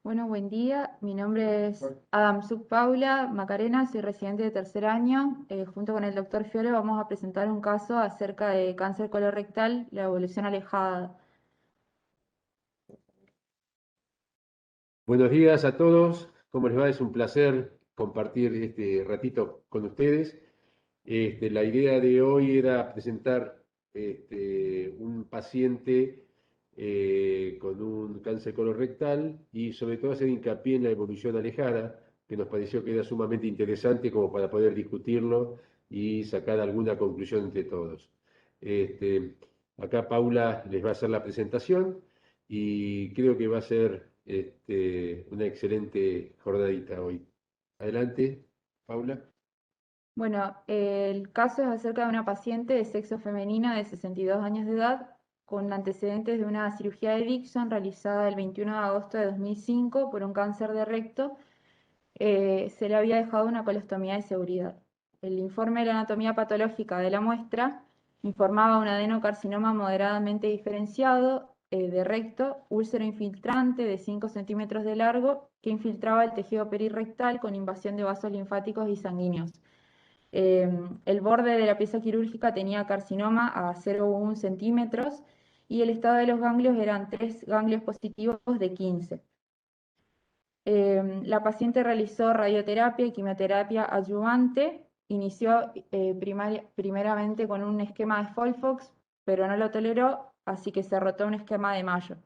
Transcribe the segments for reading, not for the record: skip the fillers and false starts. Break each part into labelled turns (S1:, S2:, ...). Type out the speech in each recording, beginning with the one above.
S1: Bueno, buen día. Mi nombre es Adamsuk Paula Macarena, soy residente de tercer año. Junto con el doctor Fiore vamos a presentar un caso acerca de cáncer colorectal, la evolución alejada.
S2: Buenos días a todos, ¿cómo les va? Es un placer compartir este ratito con ustedes. La idea de hoy era presentar un paciente con un cáncer colorectal y sobre todo hacer hincapié en la evolución alejada, que nos pareció que era sumamente interesante como para poder discutirlo y sacar alguna conclusión entre todos. Este, Acá Paula les va a hacer la presentación y creo que va a ser una excelente jornadita hoy. Adelante, Paula.
S1: Bueno, el caso es acerca de una paciente de sexo femenino de 62 años de edad con antecedentes de una cirugía de Dixon realizada el 21 de agosto de 2005 por un cáncer de recto. Se le había dejado una colostomía de seguridad. El informe de la anatomía patológica de la muestra informaba un adenocarcinoma moderadamente diferenciado de recto, úlcero infiltrante de 5 centímetros de largo que infiltraba el tejido perirrectal con invasión de vasos linfáticos y sanguíneos. El borde de la pieza quirúrgica tenía carcinoma a 0,1 centímetros y el estado de los ganglios eran 3 ganglios positivos de 15. La paciente realizó radioterapia y quimioterapia adyuvante. Inició primeramente con un esquema de Folfox, pero no lo toleró, así que se rotó un esquema de Mayo.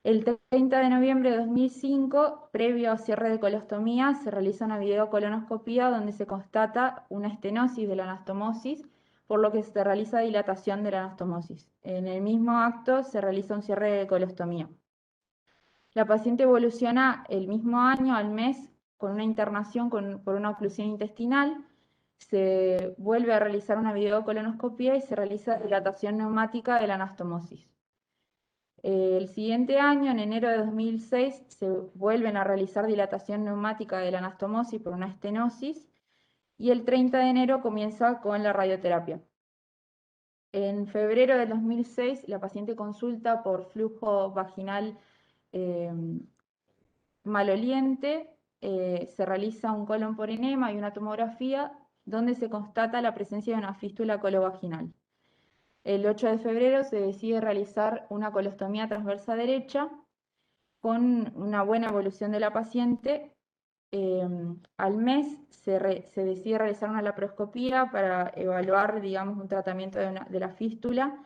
S1: El 30 de noviembre de 2005, previo a cierre de colostomía, se realiza una videocolonoscopía donde se constata una estenosis de la anastomosis, por lo que se realiza dilatación de la anastomosis. En el mismo acto se realiza un cierre de colostomía. La paciente evoluciona el mismo año, al mes, con una internación por una oclusión intestinal. Se vuelve a realizar una videocolonoscopia y se realiza dilatación neumática de la anastomosis. El siguiente año, en enero de 2006, se vuelven a realizar dilatación neumática de la anastomosis por una estenosis y el 30 de enero comienza con la radioterapia. En febrero del 2006, la paciente consulta por flujo vaginal maloliente, se realiza un colon por enema y una tomografía donde se constata la presencia de una fístula colovaginal. El 8 de febrero se decide realizar una colostomía transversa derecha con una buena evolución de la paciente. Al mes se decide realizar una laparoscopía para evaluar, digamos, un tratamiento de la fístula.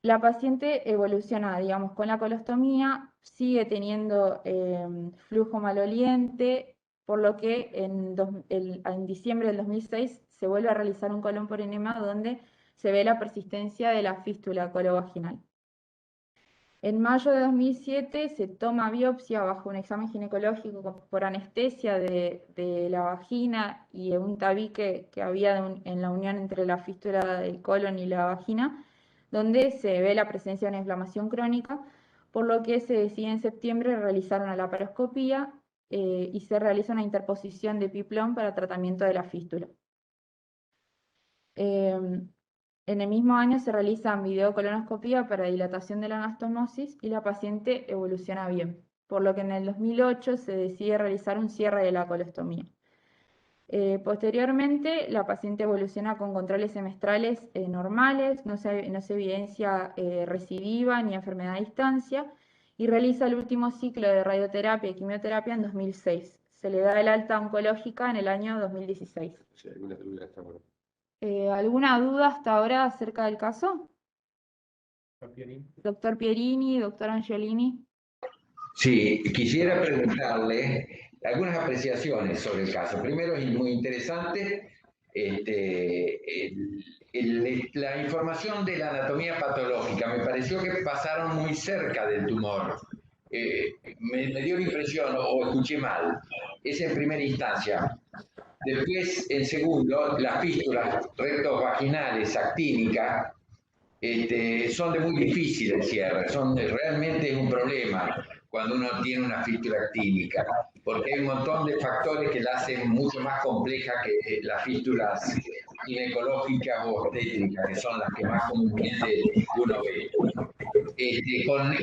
S1: La paciente evoluciona, digamos, con la colostomía, sigue teniendo flujo maloliente, por lo que en diciembre del 2006 se vuelve a realizar un colon por enema donde se ve la persistencia de la fístula colovaginal. En mayo de 2007 se toma biopsia bajo un examen ginecológico por anestesia de la vagina y un tabique que había en la unión entre la fístula del colon y la vagina, donde se ve la presencia de una inflamación crónica, por lo que se decide en septiembre realizar una laparoscopía y se realiza una interposición de Piplón para tratamiento de la fístula. En el mismo año se realiza videocolonoscopía para dilatación de la anastomosis y la paciente evoluciona bien, por lo que en el 2008 se decide realizar un cierre de la colostomía. Posteriormente, la paciente evoluciona con controles semestrales normales, no se evidencia recidiva ni enfermedad a distancia, y realiza el último ciclo de radioterapia y quimioterapia en 2006. Se le da el alta oncológica en el año 2016.
S2: Sí, alguna duda está bueno.
S1: ¿Alguna duda hasta ahora acerca del caso? Doctor Pierini, doctor Angiolini.
S3: Sí, quisiera preguntarle algunas apreciaciones sobre el caso. Primero, es muy interesante la información de la anatomía patológica. Me pareció que pasaron muy cerca del tumor. Me dio la impresión, o escuché mal, es en primera instancia. Después, en segundo, las fístulas rectovaginales actínicas son de muy difícil cierre, realmente es un problema cuando uno tiene una fístula actínica, porque hay un montón de factores que la hacen mucho más compleja que las fístulas ginecológicas o obstétricas, que son las que más comúnmente uno ve.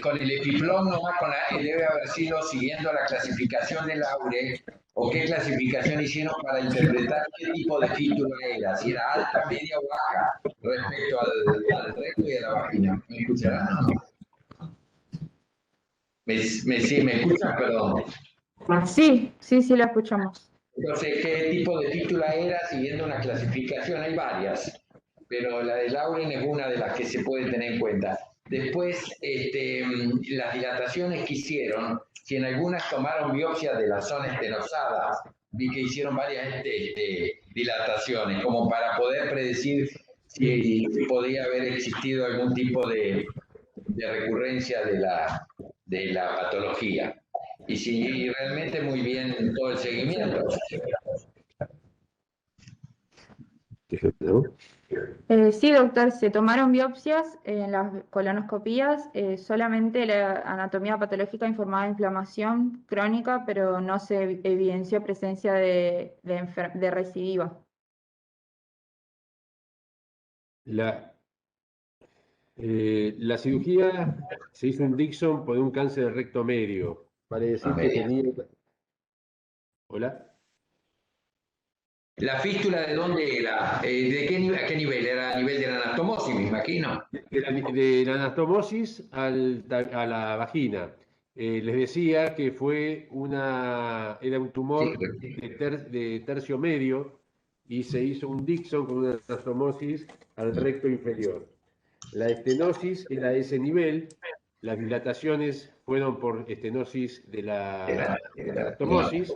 S3: con el epiplón nomás, debe haber sido siguiendo la clasificación del Aure, o qué clasificación hicieron para interpretar qué tipo de fístula era, si era alta, media o baja, respecto al recto y a la vagina. ¿Me escucharán o no? Sí, ¿me escuchan? Perdón.
S1: Sí, sí, la escuchamos.
S3: Entonces, ¿qué tipo de fístula era siguiendo una clasificación? Hay varias, pero la de Lauren es una de las que se puede tener en cuenta. Después, las dilataciones que hicieron, si en algunas tomaron biopsia de la zona estenosada, vi que hicieron varias dilataciones, como para poder predecir si podía haber existido algún tipo de recurrencia de la patología. Y si realmente muy bien todo el seguimiento.
S2: ¿No?
S1: Sí, doctor, se tomaron biopsias en las colonoscopías, solamente la anatomía patológica informaba inflamación crónica, pero no se evidenció presencia de recidiva.
S2: La cirugía se hizo un Dixon por un cáncer de recto medio. Vale decir que tenía... ¿Hola?
S3: ¿La fístula de dónde era? ¿De a qué nivel? ¿Era a nivel de la anastomosis, me imagino?
S2: De la anastomosis a la vagina. Les decía que era un tumor de tercio medio y se hizo un Dixon con una anastomosis al recto inferior. La estenosis era a ese nivel, las dilataciones fueron por estenosis de la anastomosis,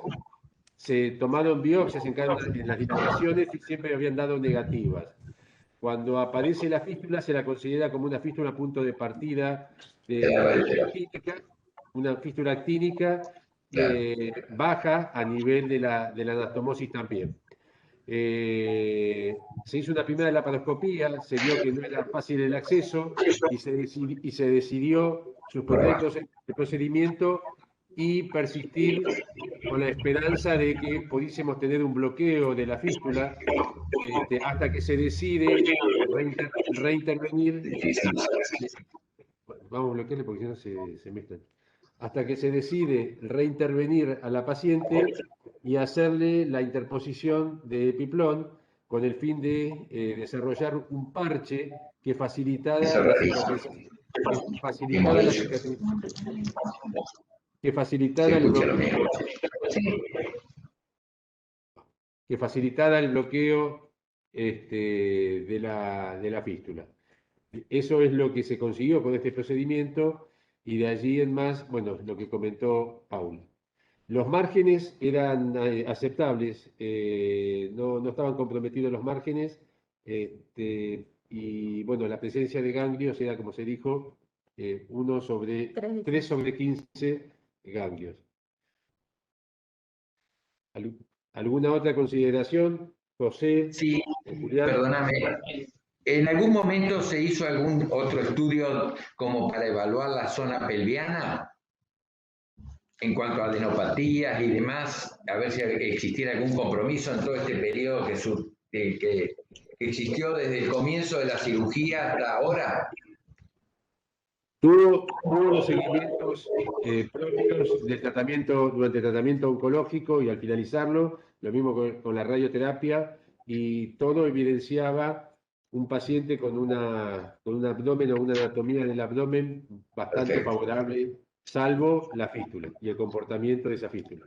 S2: se tomaron biopsias en las dilataciones y siempre habían dado negativas. Cuando aparece la fístula se la considera como una fístula punto de partida actínica, una fístula actínica baja a nivel de la anastomosis también. Se hizo una primera laparoscopía, se vio que no era fácil el acceso y se decidió suspender el procedimiento y persistir con la esperanza de que pudiésemos tener un bloqueo de la fístula hasta que se decide reintervenir. Vamos a bloquearle porque si no se mezclan. Hasta que se decide reintervenir a la paciente y hacerle la interposición de epiplón con el fin de desarrollar un parche que facilitara la cicatrización. Que facilitara el bloqueo. Que facilitara el bloqueo de la fístula. Eso es lo que se consiguió con este procedimiento y de allí en más, bueno, lo que comentó Paul. Los márgenes eran aceptables, no estaban comprometidos los márgenes y bueno, la presencia de ganglios era, como se dijo, 3 sobre 15 ganglios. ¿Alguna otra consideración, José?
S3: Sí,
S2: Julián?
S3: perdóname. ¿En algún momento se hizo algún otro estudio como para evaluar la zona pelviana en cuanto a adenopatías y demás? A ver si existiera algún compromiso en todo este periodo que existió desde el comienzo de la cirugía hasta ahora.
S2: Tuvo los seguimientos propios del tratamiento, durante el tratamiento oncológico y al finalizarlo, lo mismo con la radioterapia, y todo evidenciaba un paciente con un abdomen o una anatomía del abdomen bastante favorable, salvo la fístula y el comportamiento de esa fístula.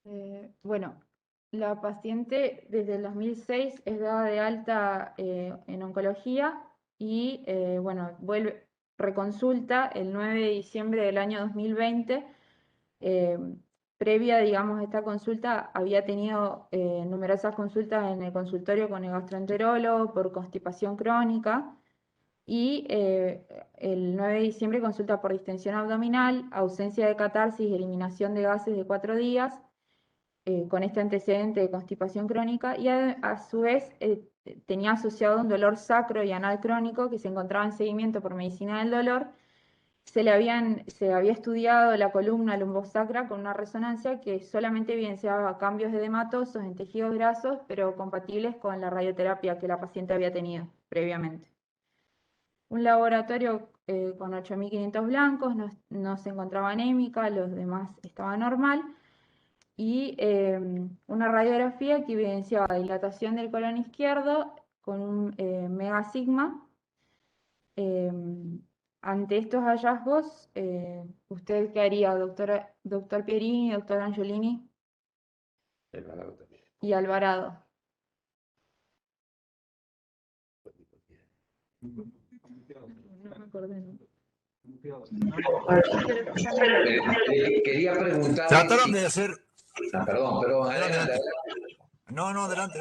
S2: Sí.
S1: Bueno, la paciente desde el 2006 es dada de alta en oncología y bueno, reconsulta el 9 de diciembre del año 2020. Previa, digamos, a esta consulta había tenido numerosas consultas en el consultorio con el gastroenterólogo por constipación crónica y el 9 de diciembre consulta por distensión abdominal, ausencia de catarsis y eliminación de gases de 4 días. Con este antecedente de constipación crónica y a su vez tenía asociado un dolor sacro y anal crónico que se encontraba en seguimiento por medicina del dolor se había estudiado la columna lumbosacra con una resonancia que solamente evidenciaba cambios edematosos en tejidos grasos, pero compatibles con la radioterapia que la paciente había tenido previamente. Un laboratorio con 8.500 blancos, no se encontraba anémica, los demás estaba normal, y una radiografía que evidenciaba dilatación del colon izquierdo con un megasigma. Ante estos hallazgos, ¿usted qué haría, doctor Pierini, doctor Angiolini
S2: Alvarado también.
S1: y Alvarado? No me acordé, ¿no?
S3: Quería preguntar.
S4: Trataron de hacer.
S3: Perdón,
S4: Adelante. No, adelante.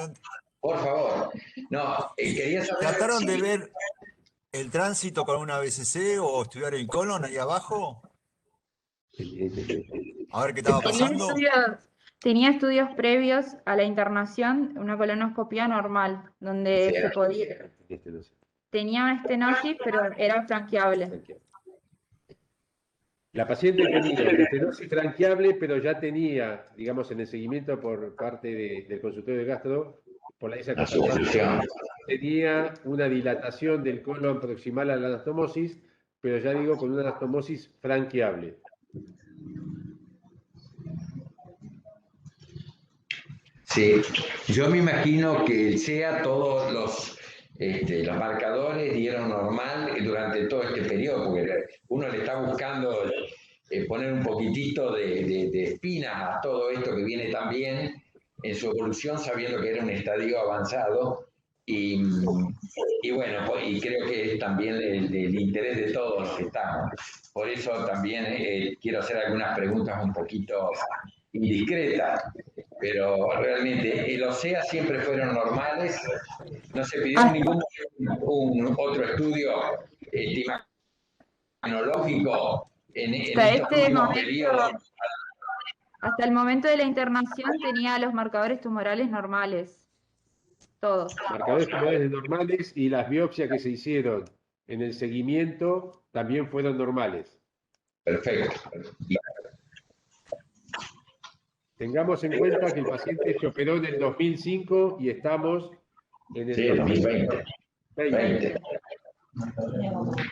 S3: Por favor. No, quería saber.
S4: ¿Trataron de ver el tránsito con una BCC o estudiar el colon ahí abajo? A ver qué estaba pasando.
S1: Tenía estudios previos a la internación, una colonoscopia normal, donde se podía. Tenía estenosis, pero era franqueable.
S2: La paciente tenía una estenosis franqueable, pero ya tenía, digamos, en el seguimiento por parte del consultorio de gastro, por esa consultación, tenía una dilatación del colon proximal a la anastomosis, pero ya digo, con una anastomosis franqueable.
S3: Sí, yo me imagino que el SEA, todos los marcadores dieron normal durante todo este periodo, porque uno le está buscando poner un poquitito de espinas a todo esto que viene tan bien en su evolución, sabiendo que era un estadio avanzado. Y bueno, y creo que es también el interés de todos los que estamos. Por eso también quiero hacer algunas preguntas un poquito indiscretas, pero realmente los SEA siempre fueron normales, no se pidió ningún otro estudio imagenológico en estos últimos periodos.
S1: Hasta el momento de la internación tenía los marcadores tumorales normales, todos.
S2: Marcadores tumorales normales, y las biopsias que se hicieron en el seguimiento también fueron normales.
S3: Perfecto.
S2: Tengamos en cuenta que el paciente se operó en el 2005 y estamos en el
S3: 2020.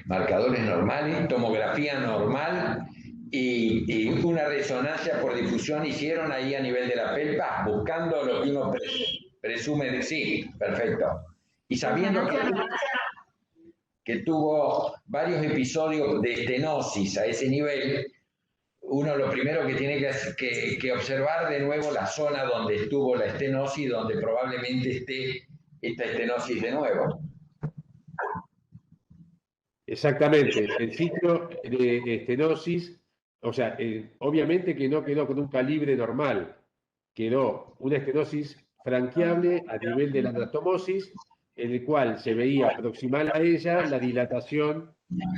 S3: Marcadores normales, tomografía normal y una resonancia por difusión hicieron ahí a nivel de la pelpa, buscando lo que uno presume de sí. Perfecto. Y sabiendo que tuvo varios episodios de estenosis a ese nivel, uno lo primero que tiene que observar de nuevo la zona donde estuvo la estenosis, donde probablemente esté esta estenosis de nuevo.
S2: Exactamente, el sitio de estenosis, o sea, obviamente que no quedó con un calibre normal, quedó una estenosis franqueable a nivel de la anastomosis, en el cual se veía proximal a ella la dilatación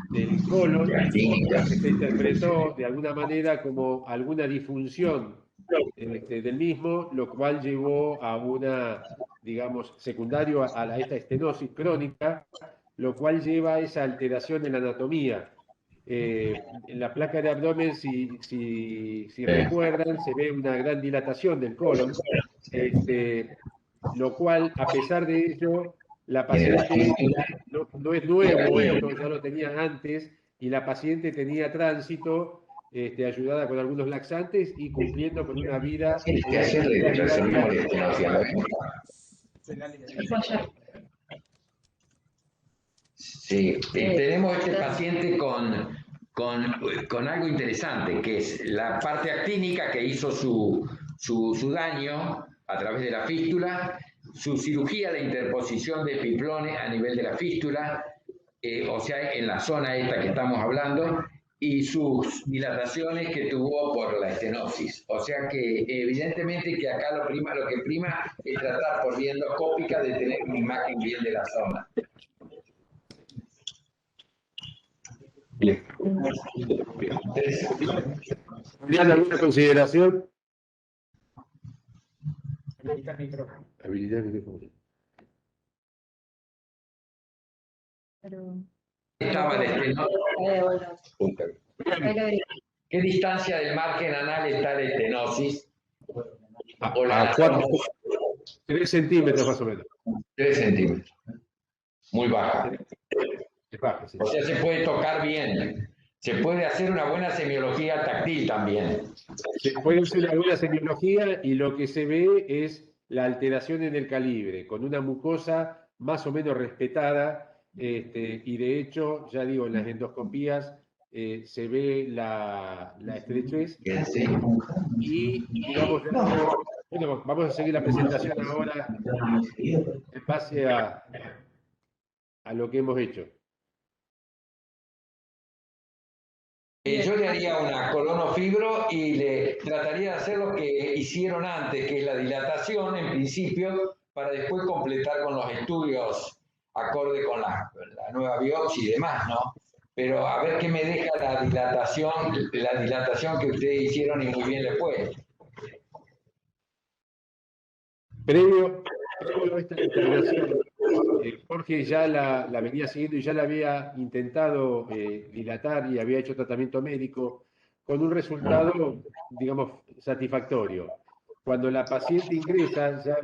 S2: del colon, que se interpretó de alguna manera como alguna disfunción del mismo, lo cual llevó a una, digamos, secundario a esta estenosis crónica, lo cual lleva a esa alteración en la anatomía. En la placa de abdomen, si recuerdan, se ve una gran dilatación del colon, lo cual, a pesar de ello, la paciente, no es nuevo esto, ya lo tenía antes, y la paciente tenía tránsito, ayudada con algunos laxantes y cumpliendo con una vida.
S3: Sí, tenemos este paciente con algo interesante, que es la parte actínica que hizo su daño a través de la fístula, su cirugía de interposición de piplones a nivel de la fístula, o sea, en la zona esta que estamos hablando, y sus dilataciones que tuvo por la estenosis. O sea que evidentemente que acá lo que prima es tratar por vía endoscópica de tener una imagen bien de la zona.
S2: Bien. ¿Tendrían alguna consideración?
S5: Habilitar micrófono.
S2: Habilitar micrófono.
S1: Pero
S3: estaba el estenosis? ¿Qué distancia del margen anal está la estenosis? O la
S2: 3 centímetros más o menos.
S3: 3 centímetros. Muy baja.
S2: Es baja, sí.
S3: O sea, se puede tocar bien. Se puede hacer una buena semiología táctil también.
S2: Se puede hacer una buena semiología y lo que se ve es la alteración en el calibre, con una mucosa más o menos respetada, y de hecho, ya digo, en las endoscopías se ve la estrechez y, digamos, bueno, vamos a seguir la presentación ahora en base a lo que hemos hecho.
S3: Yo le haría una colonofibro y le trataría de hacer lo que hicieron antes, que es la dilatación en principio, para después completar con los estudios acorde con la nueva biopsia y demás, ¿no? Pero a ver qué me deja la dilatación que ustedes hicieron y muy bien le fue.
S2: Previo a esta intervención, Jorge ya la venía siguiendo y ya la había intentado dilatar y había hecho tratamiento médico con un resultado, digamos, satisfactorio. Cuando la paciente ingresa, ya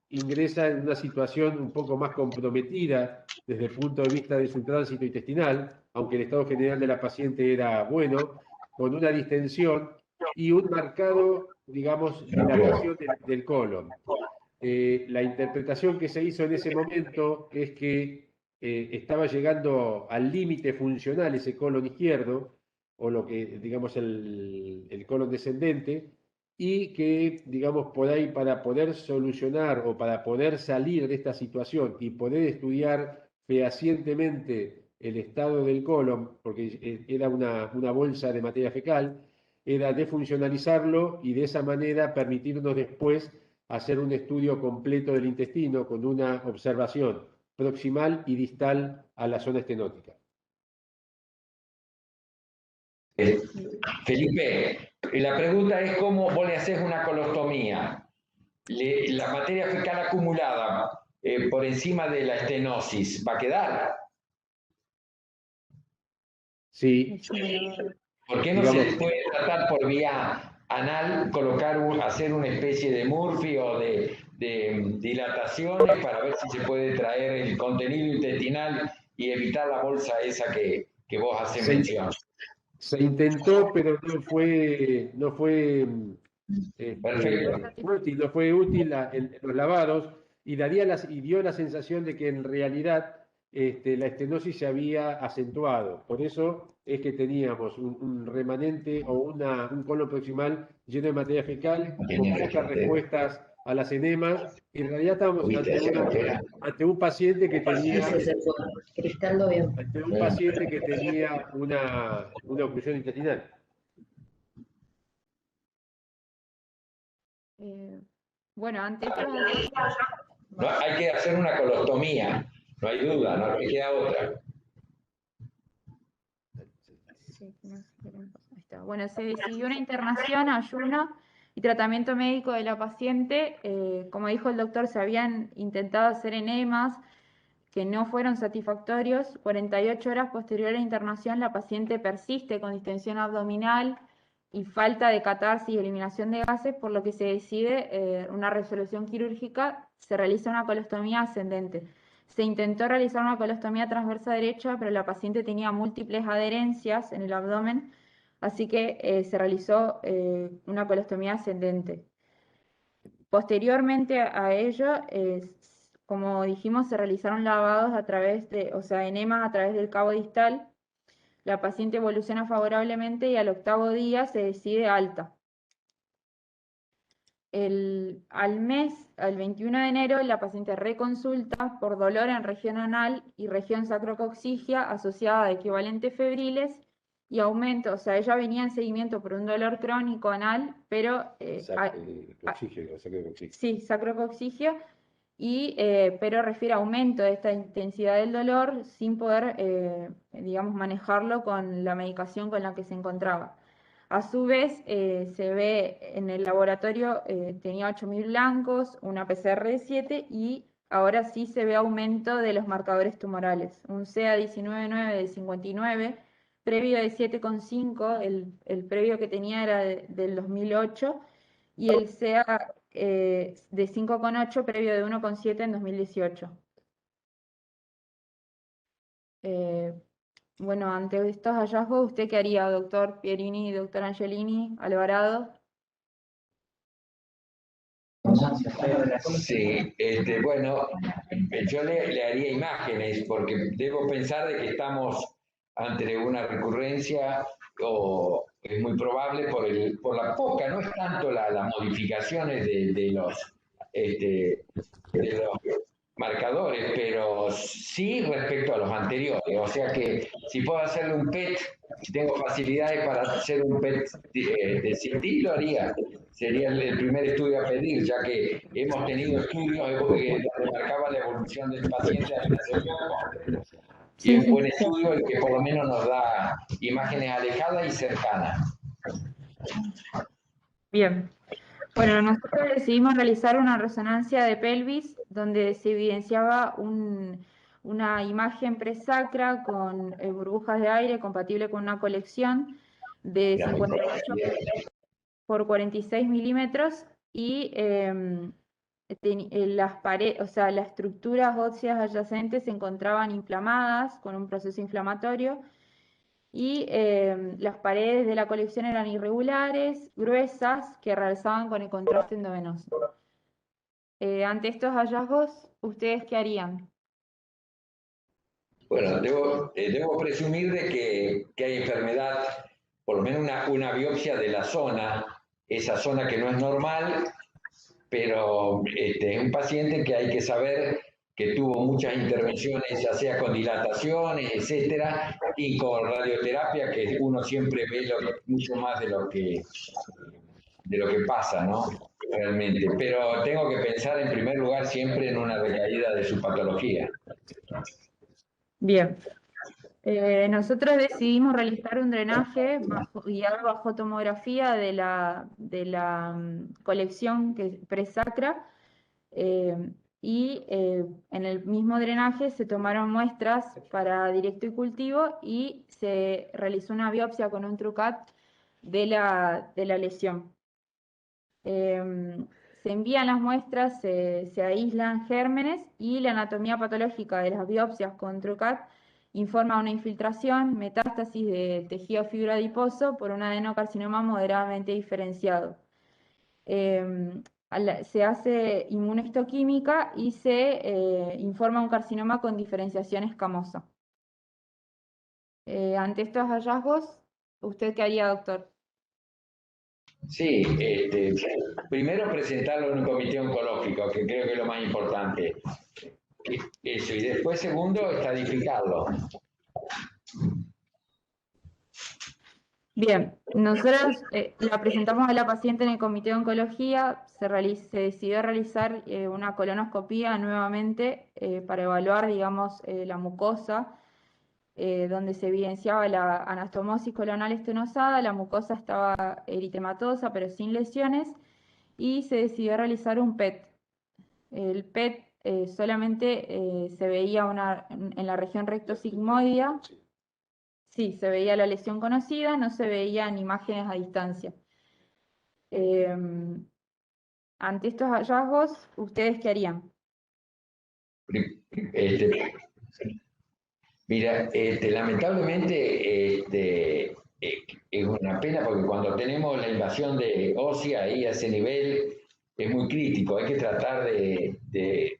S2: ingresa en una situación un poco más comprometida desde el punto de vista de su tránsito intestinal, aunque el estado general de la paciente era bueno, con una distensión y un marcado, digamos, dilatación del colon. La interpretación que se hizo en ese momento es que estaba llegando al límite funcional ese colon izquierdo, o lo que, digamos, el colon descendente, y que, digamos, por ahí para poder solucionar o para poder salir de esta situación y poder estudiar fehacientemente el estado del colon, porque era una bolsa de materia fecal, era defuncionalizarlo y de esa manera permitirnos después hacer un estudio completo del intestino con una observación proximal y distal a la zona estenótica.
S3: Felipe, la pregunta es cómo vos le haces una colostomía. La materia fecal acumulada por encima de la estenosis, ¿va a quedar?
S2: Sí.
S3: ¿Por qué no se puede tratar por vía anal, hacer una especie de Murphy o de dilataciones para ver si se puede traer el contenido intestinal y evitar la bolsa esa que vos haces mención?
S2: Se intentó, pero no fue útil, no fue útil en los lavados y dio la sensación de que en realidad la estenosis se había acentuado. Por eso es que teníamos un remanente o un colon proximal lleno de materia fecal, con pocas respuestas a las enemas. En realidad estábamos ante un paciente que tenía una oclusión intestinal.
S1: Bueno, ante esto...
S3: No, hay que hacer una colostomía, no hay duda, no le queda otra.
S1: Bueno, se decidió una internación, ayuno y tratamiento médico de la paciente. Como dijo el doctor, se habían intentado hacer enemas que no fueron satisfactorios. 48 horas posterior a la internación, la paciente persiste con distensión abdominal y falta de catarsis y eliminación de gases, por lo que se decide una resolución quirúrgica. Se realiza una colostomía ascendente. Se intentó realizar una colostomía transversa derecha, pero la paciente tenía múltiples adherencias en el abdomen, así que se realizó una colostomía ascendente. Posteriormente a ello, como dijimos, se realizaron lavados enemas a través del cabo distal. La paciente evoluciona favorablemente y al 8º día se decide alta. Al mes, el 21 de enero, la paciente reconsulta por dolor en región anal y región sacrocoxigia asociada a equivalentes febriles y aumento. O sea, ella venía en seguimiento por un dolor crónico anal, pero... Sí, sacrocoxigia, pero refiere a aumento de esta intensidad del dolor sin poder, digamos, manejarlo con la medicación con la que se encontraba. A su vez, se ve en el laboratorio, tenía 8.000 blancos, una PCR de 7 y ahora sí se ve aumento de los marcadores tumorales. Un CA 19,9 de 59, previo de 7,5, el previo que tenía era del 2008, y el CA de 5,8, previo de 1,7 en 2018. Bueno, ante estos hallazgos, ¿usted qué haría, doctor Pierini, doctor Angelini, Alvarado?
S3: Sí, bueno, yo le haría imágenes porque debo pensar de que estamos ante una recurrencia o es muy probable por la poca, no es tanto las modificaciones de los marcadores, pero sí respecto a los anteriores. O sea que si puedo hacerle un PET, si tengo facilidades para hacer un PET de CT, lo haría. Sería el primer estudio a pedir, ya que hemos tenido estudios donde marcaba la evolución del paciente hace poco. Y
S1: Sí,
S3: es un
S1: sí,
S3: buen
S1: sí.
S3: estudio el que por lo menos nos da imágenes alejadas y cercanas.
S1: Bien. Bueno, nosotros decidimos realizar una resonancia de pelvis donde se evidenciaba una imagen presacra con burbujas de aire compatible con una colección de
S3: Era muy
S1: 58 por 46 milímetros y las paredes, o sea, las estructuras óseas adyacentes se encontraban inflamadas con un proceso inflamatorio y las paredes de la colección eran irregulares, gruesas, que realzaban con el contraste endovenoso. Ante estos hallazgos, ¿ustedes qué harían?
S3: Bueno, debo presumir de que hay enfermedad, por lo menos una biopsia de la zona, esa zona que no es normal, pero es un paciente que hay que saber que tuvo muchas intervenciones, ya sea con dilataciones, etcétera, y con radioterapia, que uno siempre ve mucho más de lo que pasa, ¿no? Realmente. Pero tengo que pensar en primer lugar siempre en una recaída de su patología.
S1: Bien. Nosotros decidimos realizar un drenaje guiado bajo tomografía de la colección presacra y en el mismo drenaje se tomaron muestras para directo y cultivo y se realizó una biopsia con un TrueCut de la lesión. Se envían las muestras, se aíslan gérmenes y la anatomía patológica de las biopsias con TrueCut informa una infiltración, metástasis de tejido fibra adiposo por un adenocarcinoma moderadamente diferenciado. Se hace inmunohistoquímica y se informa un carcinoma con diferenciación escamosa. Ante estos hallazgos, ¿usted qué haría, doctor?
S3: Sí, primero presentarlo en un comité oncológico, que creo que es lo más importante. Eso, y después, segundo, estadificarlo.
S1: Bien, nosotros la presentamos a la paciente en el comité de oncología, se decidió realizar una colonoscopía nuevamente para evaluar, digamos, la mucosa, donde se evidenciaba la anastomosis colonal estenosada, la mucosa estaba eritematosa pero sin lesiones, y se decidió realizar un PET. El PET solamente se veía en la región rectosigmoidea. Sí, se veía la lesión conocida, no se veían imágenes a distancia. Ante estos hallazgos, ¿ustedes qué harían?
S3: Este, Mira, lamentablemente es una pena porque cuando tenemos la invasión de ósea ahí a ese nivel es muy crítico. Hay que tratar de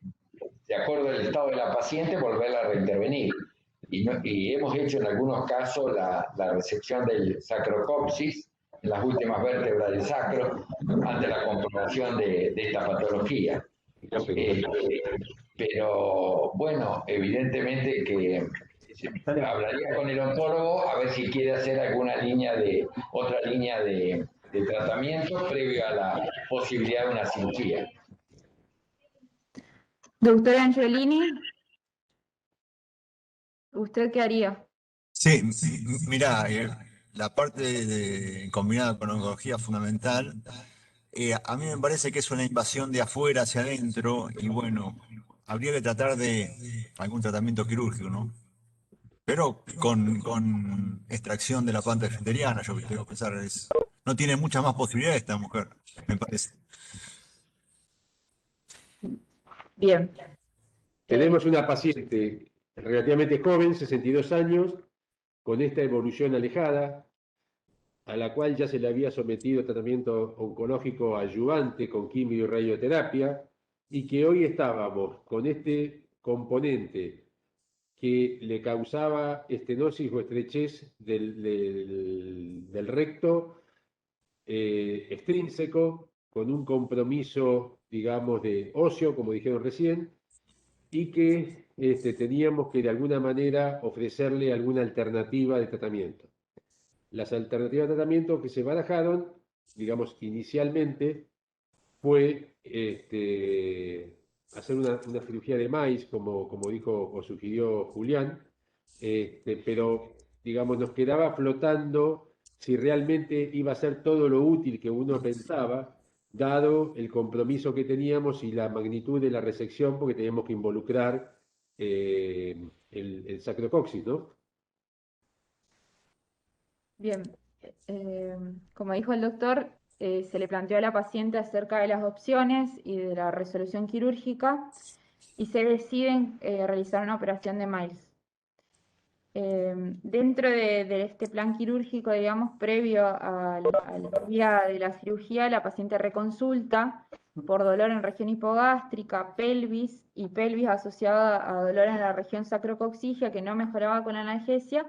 S3: acuerdo al estado de la paciente, volverla a reintervenir. Y hemos hecho en algunos casos la resección del sacrocopsis, en las últimas vértebras del sacro, ante la comprobación de esta patología. Pero bueno, evidentemente que hablaría con el oncólogo a ver si quiere hacer otra línea de tratamiento previo a la posibilidad de una cirugía.
S1: Doctor Angelini, ¿usted qué haría?
S4: Sí, mirá, la parte combinada con oncología fundamental, a mí me parece que es una invasión de afuera hacia adentro y bueno, habría que tratar de algún tratamiento quirúrgico, ¿no? Pero con extracción de la planta efenteriana, yo tengo que pensar, no tiene muchas más posibilidades esta mujer, me parece.
S1: Bien.
S2: Tenemos una paciente relativamente joven, 62 años, con esta evolución alejada, a la cual ya se le había sometido a tratamiento oncológico adyuvante con quimio y radioterapia, y que hoy estábamos con este componente que le causaba estenosis o estrechez del recto extrínseco, con un compromiso, digamos, de óseo, como dijeron recién, y que teníamos que de alguna manera ofrecerle alguna alternativa de tratamiento. Las alternativas de tratamiento que se barajaron, digamos, inicialmente, fue hacer una cirugía de maíz, como dijo o sugirió Julián, pero, digamos, nos quedaba flotando si realmente iba a ser todo lo útil que uno pensaba, dado el compromiso que teníamos y la magnitud de la resección, porque teníamos que involucrar el sacrocoxis, ¿no?
S1: Bien, como dijo el doctor, se le planteó a la paciente acerca de las opciones y de la resolución quirúrgica y se deciden realizar una operación de Miles. Dentro de este plan quirúrgico, digamos, previo a la día de la cirugía, la paciente reconsulta por dolor en región hipogástrica, pelvis y pelvis asociada a dolor en la región sacrocoxigia que no mejoraba con la analgesia,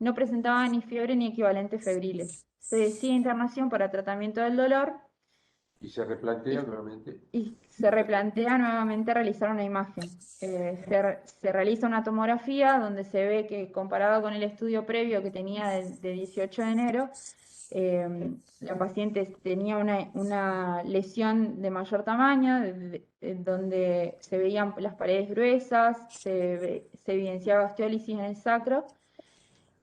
S1: no presentaba ni fiebre ni equivalentes febriles. Se decide internación para tratamiento del dolor
S2: Y se replantea nuevamente.
S1: y se replantea nuevamente realizar una imagen. Se realiza una tomografía donde se ve que comparado con el estudio previo que tenía de 18 de enero, la paciente tenía una lesión de mayor tamaño, donde se veían las paredes gruesas, se evidenciaba osteólisis en el sacro,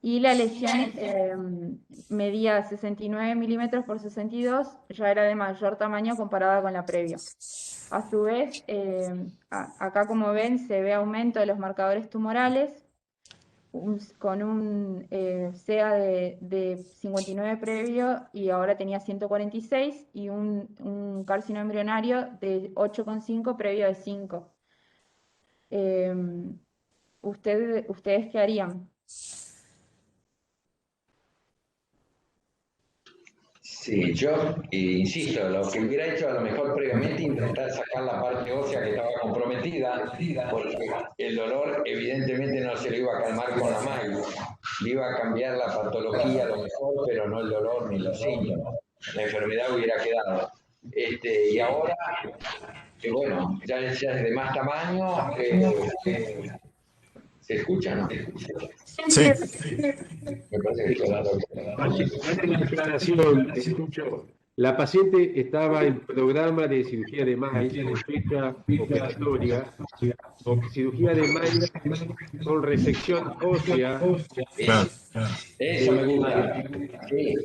S1: y la lesión medía 69 milímetros por 62, ya era de mayor tamaño comparada con la previa. A su vez, acá como ven, se ve aumento de los marcadores tumorales, con un CEA de 59 previo y ahora tenía 146, y un carcinoma embrionario de 8,5 previo de 5. ¿Ustedes qué harían?
S3: Sí, yo insisto, lo que hubiera hecho a lo mejor previamente intentar sacar la parte ósea que estaba comprometida, porque el dolor evidentemente no se lo iba a calmar con la maíz, le iba a cambiar la patología a lo mejor, pero no el dolor ni los síntomas. La enfermedad hubiera quedado. Y ahora, que bueno, ya es de más tamaño, ¿se escucha o no?
S4: Sí,
S3: Me parece que estoy dando.
S2: Una aclaración, escucho. La paciente estaba en programa de cirugía de maíz con fecha operatoria, o cirugía de maíz con resección ósea,
S4: claro.
S3: Eso me gusta. Sí.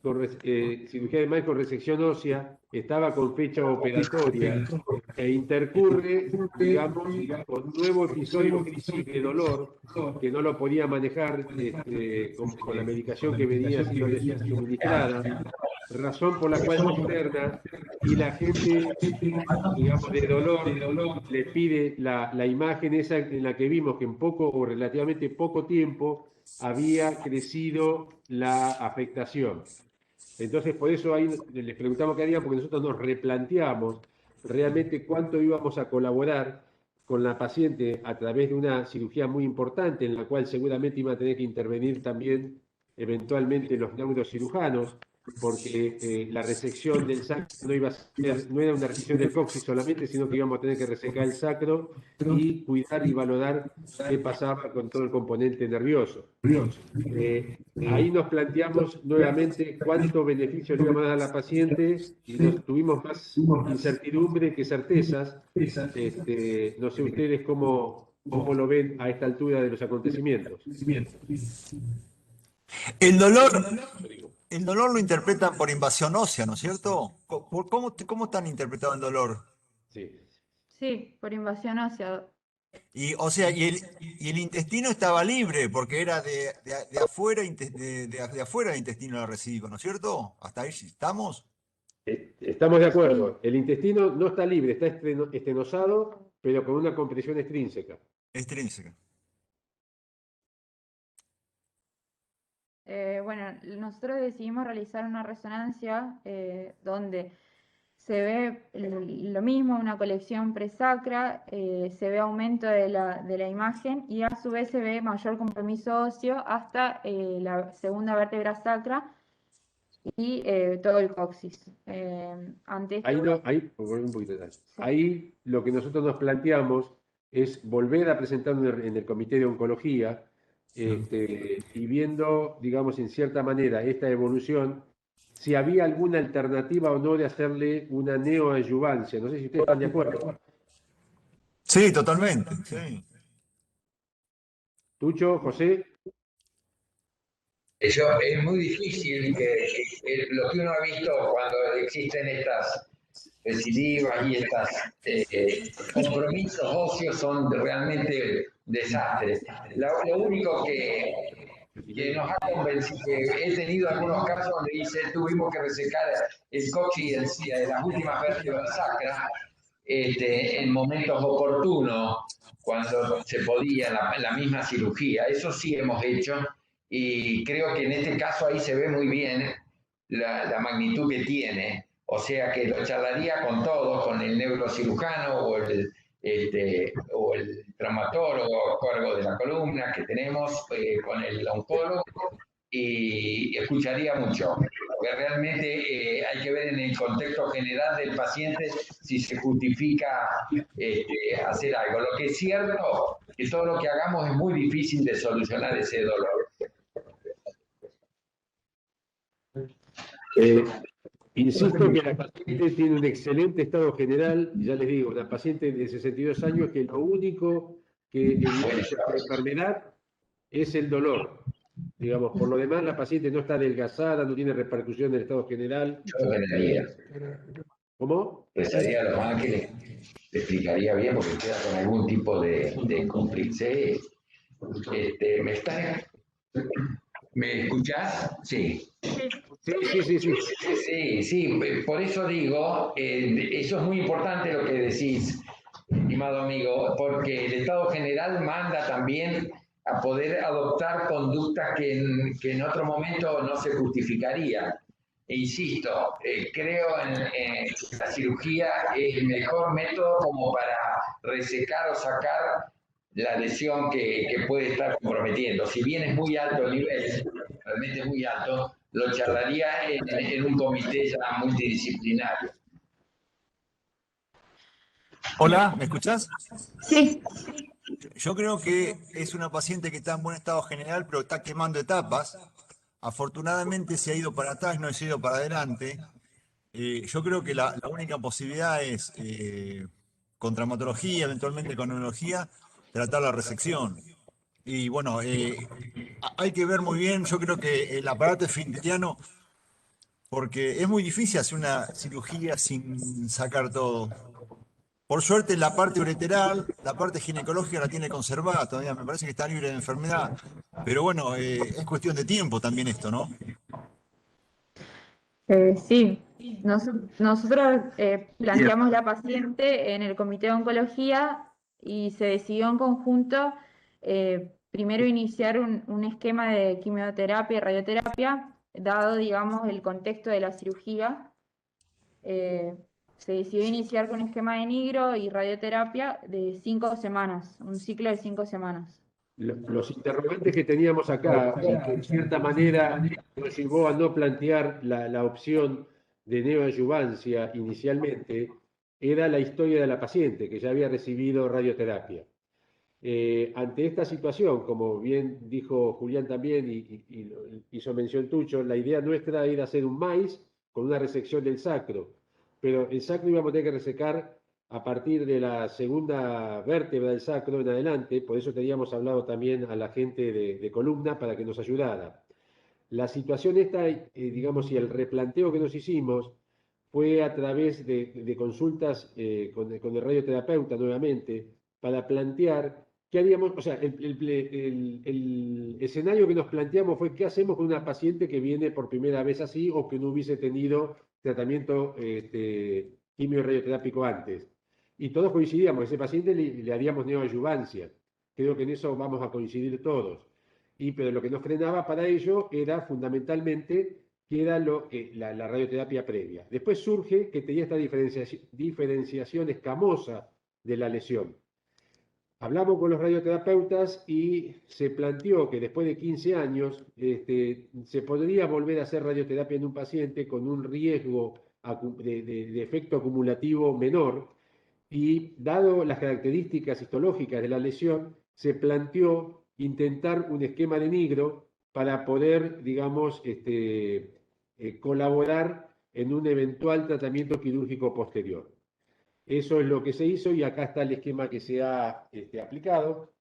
S2: cirugía de maíz con resección ósea, estaba con fecha operatoria e intercurre, digamos, con un nuevo episodio de dolor que no lo podía manejar con la medicación que venía siendo suministrada, razón por la cual se interna y la gente, digamos, de dolor le pide la imagen esa en la que vimos que en poco o relativamente poco tiempo había crecido la afectación. Entonces, por eso ahí les preguntamos qué harían, porque nosotros nos replanteamos realmente cuánto íbamos a colaborar con la paciente a través de una cirugía muy importante, en la cual seguramente iban a tener que intervenir también eventualmente los neurocirujanos, porque la resección del sacro no iba a ser, no era una resección del coxis solamente, sino que íbamos a tener que resecar el sacro y cuidar y valorar qué pasaba con todo el componente nervioso. Ahí nos planteamos nuevamente cuánto beneficio le íbamos a dar a la paciente y tuvimos más incertidumbre que certezas. No sé ustedes cómo lo ven a esta altura de los acontecimientos.
S4: El dolor lo interpretan por invasión ósea, ¿no es cierto? ¿Cómo están interpretando el dolor?
S2: Sí.
S1: Sí, por invasión ósea.
S4: Y, o sea, y el intestino estaba libre, porque era de afuera, de afuera el intestino lo recibimos, ¿no es cierto? ¿Hasta ahí sí estamos?
S2: Estamos de
S1: Sí.
S2: acuerdo. El intestino no está libre, está estenosado, pero con una compresión extrínseca.
S4: Extrínseca.
S1: Bueno, nosotros decidimos realizar una resonancia donde se ve lo mismo, una colección presacra, se ve aumento de la imagen y a su vez se ve mayor compromiso óseo hasta la segunda vértebra sacra y todo el coxis. Ante esto,
S2: Ahí no, ahí, volver un poquito atrás.
S1: sí.
S2: Ahí lo que nosotros nos planteamos es volver a presentar en el Comité de Oncología, y viendo, digamos, en cierta manera esta evolución, si había alguna alternativa o no de hacerle una neoadyuvancia. No sé si ustedes están de acuerdo.
S4: Sí, totalmente. Sí.
S2: Tucho, José.
S3: Eso es muy difícil lo que uno ha visto cuando existen estas recidivas y estos compromisos óseos son realmente desastres. Lo único que nos ha convencido, que he tenido algunos casos donde dice tuvimos que resecar el coxis y las últimas vértebras sacras en momentos oportunos, cuando se podía en la misma cirugía. Eso sí hemos hecho y creo que en este caso ahí se ve muy bien la magnitud que tiene. O sea que lo charlaría con todos, con el neurocirujano o el traumatólogo a cargo de la columna que tenemos, con el oncólogo, y escucharía mucho. Porque realmente hay que ver en el contexto general del paciente si se justifica hacer algo. Lo que es cierto que todo lo que hagamos es muy difícil de solucionar ese dolor.
S2: Insisto que la paciente tiene un excelente estado general, ya les digo, la paciente de 62 años que lo único que evidencia su enfermedad es el dolor. Digamos, por lo demás, la paciente no está adelgazada, no tiene repercusión en el estado general.
S3: Yo rezaría,
S2: ¿Cómo?
S3: rezaría a los ángeles, te explicaría bien porque queda con algún tipo de cómplice. ¿Me escuchás? Sí.
S2: Sí.
S3: Sí, sí, por eso digo, eso es muy importante lo que decís, estimado amigo, porque el Estado general manda también a poder adoptar conductas que en otro momento no se justificarían. E insisto, creo en la cirugía es el mejor método como para resecar o sacar la lesión que puede estar comprometiendo. Si bien es muy alto el nivel, realmente muy alto, lo charlaría en un comité ya multidisciplinario.
S4: Hola, ¿me escuchás?
S1: Sí,
S4: Yo creo que es una paciente que está en buen estado general, pero está quemando etapas. Afortunadamente se ha ido para atrás, no se ha ido para adelante. Yo creo que la única posibilidad es, con traumatología, eventualmente con neurología, tratar la resección. Y bueno, hay que ver muy bien, yo creo que el aparato esfinteriano, porque es muy difícil hacer una cirugía sin sacar todo. Por suerte la parte ureteral, la parte ginecológica la tiene conservada todavía, me parece que está libre de enfermedad. Pero bueno, es cuestión de tiempo también esto, ¿no?
S1: sí. Nosotros planteamos la paciente en el comité de oncología y se decidió en conjunto primero iniciar un esquema de quimioterapia y radioterapia, dado, digamos, el contexto de la cirugía. Eh, Se decidió iniciar con un esquema de nigro y radioterapia de 5 semanas, un ciclo de 5 semanas.
S2: Los interrogantes que teníamos acá, y que en cierta manera nos llevó a no plantear la opción de neoadyuvancia inicialmente, era la historia de la paciente, que ya había recibido radioterapia. Ante esta situación, como bien dijo Julián también y hizo mención Tucho, la idea nuestra era hacer un MAIS con una resección del sacro, pero el sacro íbamos a tener que resecar a partir de la segunda vértebra del sacro en adelante, por eso teníamos hablado también a la gente de columna para que nos ayudara. La situación esta, digamos, y el replanteo que nos hicimos fue a través de consultas con el radioterapeuta nuevamente para plantear qué haríamos, o sea, el escenario que nos planteamos fue qué hacemos con una paciente que viene por primera vez así o que no hubiese tenido tratamiento quimio y radioterápico antes. Y todos coincidíamos, a ese paciente le haríamos neoadyuvancia. Creo que en eso vamos a coincidir todos. Pero lo que nos frenaba para ello era fundamentalmente que era la radioterapia previa. Después surge que tenía esta diferenciación escamosa de la lesión. Hablamos con los radioterapeutas y se planteó que después de 15 años se podría volver a hacer radioterapia en un paciente con un riesgo de efecto acumulativo menor, y dado las características histológicas de la lesión, se planteó intentar un esquema de Nigro para poder, digamos, colaborar en un eventual tratamiento quirúrgico posterior. Eso es lo que se hizo y acá está el esquema que se ha aplicado,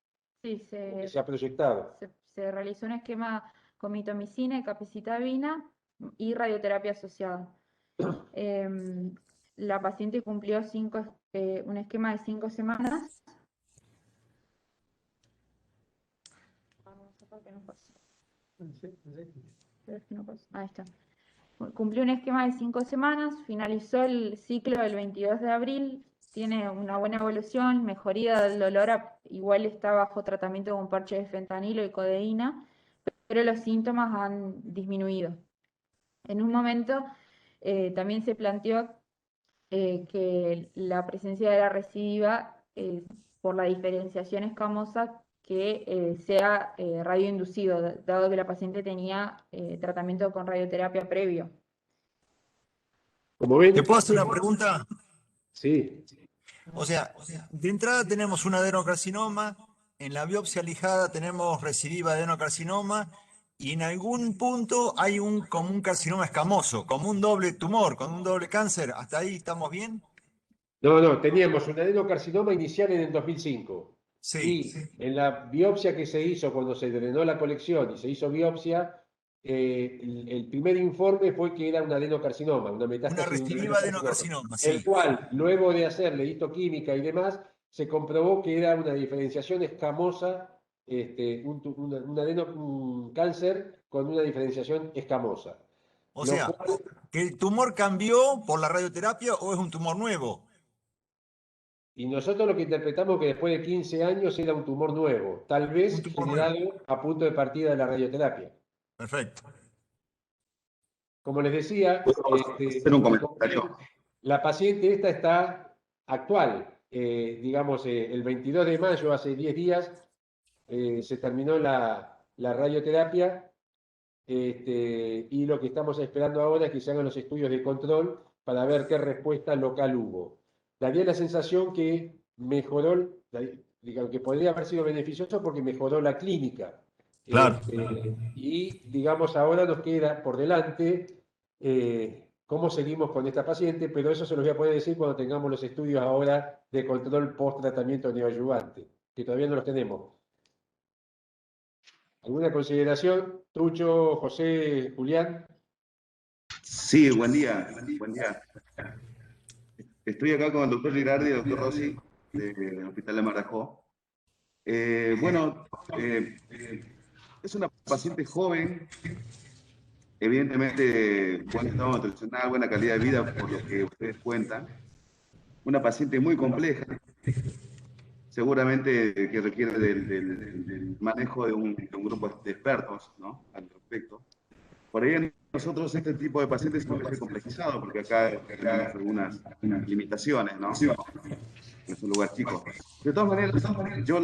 S1: Sí,
S2: que se ha proyectado.
S1: se realizó un esquema con mitomicina y capecitabina y radioterapia asociada. La paciente cumplió un esquema de 5 semanas. Ahí está. Cumplió un esquema de 5 semanas, finalizó el ciclo el 22 de abril, tiene una buena evolución, mejoría del dolor, igual está bajo tratamiento con parche de fentanilo y codeína, pero los síntomas han disminuido. En un momento también se planteó que la presencia de la recidiva por la diferenciación escamosa que sea radioinducido, dado que la paciente tenía tratamiento con radioterapia previo.
S2: Como ven,
S4: ¿Te puedo hacer una pregunta?
S2: sí.
S4: O sea, de entrada tenemos un adenocarcinoma, en la biopsia lijada tenemos recidiva adenocarcinoma y en algún punto hay como un carcinoma escamoso, como un doble tumor, con un doble cáncer. ¿Hasta ahí estamos bien?
S2: No, teníamos un adenocarcinoma inicial en el 2005.
S4: Sí.
S2: Y en la biopsia que se hizo cuando se drenó la colección y se hizo biopsia, el primer informe fue que era un adenocarcinoma, una
S4: Una
S2: metástasis de un
S4: recidiva
S2: adenocarcinoma.
S4: adenocarcinoma,
S2: El
S4: sí.
S2: cual, luego de hacerle histoquímica y demás, se comprobó que era una diferenciación escamosa, un cáncer con una diferenciación escamosa.
S4: O
S2: Lo
S4: sea,
S2: cual,
S4: ¿que el tumor cambió por la radioterapia o es un tumor nuevo?
S2: y nosotros lo que interpretamos que después de 15 años era un tumor nuevo, tal
S4: Un
S2: vez
S4: tumor nuevo.
S2: generado a punto de partida de la radioterapia.
S4: Perfecto.
S2: Como les decía,
S5: Hacer un comentario.
S2: la paciente esta está actual. Digamos, el 22 de mayo, hace 10 días, se terminó la radioterapia, y lo que estamos esperando ahora es que se hagan los estudios de control para ver qué respuesta local hubo. Daría la sensación que mejoró, digamos, que podría haber sido beneficioso porque mejoró la clínica.
S4: Claro.
S2: Y digamos, ahora nos queda por delante cómo seguimos con esta paciente, pero eso se los voy a poder decir cuando tengamos los estudios ahora de control post-tratamiento neoadyuvante, que todavía no los tenemos. ¿Alguna consideración? Tucho, José, Julián.
S5: Sí, buen día. Buen día. Estoy acá con el doctor Girardi y el doctor Rossi del Hospital de Marajó. Es una paciente joven, evidentemente buen estado nutricional, buena calidad de vida por lo que ustedes cuentan. Una paciente muy compleja, seguramente que requiere del manejo de un grupo de expertos, ¿no? Al respecto. Por ahí nosotros este tipo de pacientes nos parece complejizado, porque acá tenemos algunas limitaciones, ¿no? Es un lugar chico. De todas maneras, yo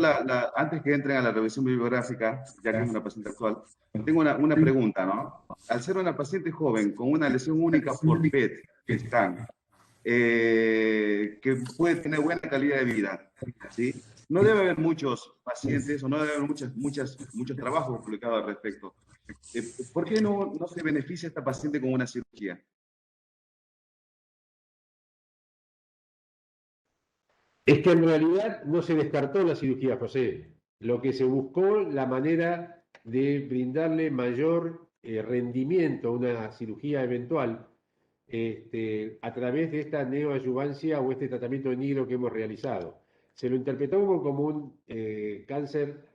S5: antes que entren a la revisión bibliográfica, ya que es una paciente actual, tengo una pregunta, ¿no? Al ser una paciente joven con una lesión única por PET, que puede tener buena calidad de vida, ¿sí? No debe haber muchos pacientes o no debe haber muchos trabajos publicados al respecto. ¿Por qué no se beneficia esta paciente con una cirugía?
S2: Es que en realidad no se descartó la cirugía, José. Lo que se buscó la manera de brindarle mayor rendimiento a una cirugía eventual, a través de esta neoadyuvancia o este tratamiento de nigro que hemos realizado. Se lo interpretó como un cáncer